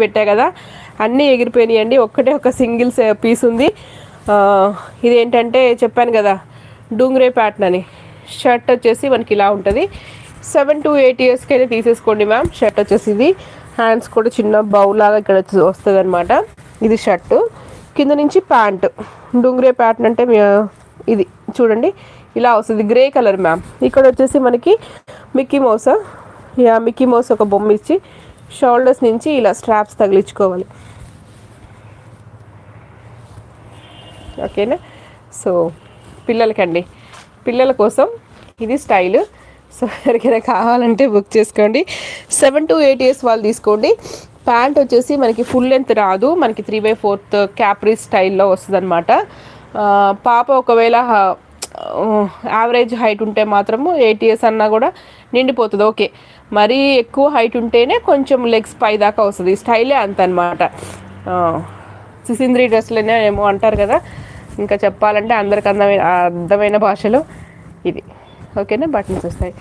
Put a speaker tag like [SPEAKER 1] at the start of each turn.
[SPEAKER 1] పెట్టా కదా, అన్నీ ఎగిరిపోయినాయండి. ఒక్కటే ఒక సింగిల్ పీస్ ఉంది. ఇదేంటంటే చెప్పాను కదా డూంగ్రే ప్యాటర్న్ అని. షర్ట్ వచ్చేసి మనకి ఇలా ఉంటుంది. 7 to 8 ఇయర్స్కి అయితే తీసేసుకోండి మ్యామ్. షర్ట్ వచ్చేసి ఇది హ్యాండ్స్ కూడా చిన్న బౌలాగా ఇక్కడ వస్తుంది అనమాట. ఇది షర్టు, కింద నుంచి ప్యాంట్ డూంగ్రే ప్యాటర్న్ అంటే ఇది చూడండి ఇలా వస్తుంది, గ్రే కలర్ మ్యామ్. ఇక్కడ వచ్చేసి మనకి మిక్కీ మౌస్, మిక్కీ మౌస్ ఒక బొమ్మ ఇచ్చి షోల్డర్స్ నుంచి ఇలా స్ట్రాప్స్ తగిలించుకోవాలి. ఓకేనా. సో పిల్లలకండి, పిల్లల కోసం ఇది స్టైల్. సో ఎవరికైనా కావాలంటే బుక్ చేసుకోండి. 7 to 8 ఇయర్స్ వాళ్ళు తీసుకోండి. ప్యాంట్ వచ్చేసి మనకి ఫుల్ లెంత్ రాదు, మనకి 3/4 క్యాప్రీ స్టైల్లో వస్తుంది అనమాట. పాప ఒకవేళ యావరేజ్ హైట్ ఉంటే మాత్రము 8 ఇయర్స్ అన్నా కూడా నిండిపోతుంది. ఓకే, మరీ ఎక్కువ హైట్ ఉంటేనే కొంచెం లెగ్స్ పై దాకా వస్తుంది. స్టైలే అంత అనమాట. సిసింద్రి డ్రెస్లనే ఏమో అంటారు కదా, ఇంకా చెప్పాలంటే అందరికి అర్థమైన భాషలో ఇది. ఓకేనా, బటన్స్ వస్తాయి.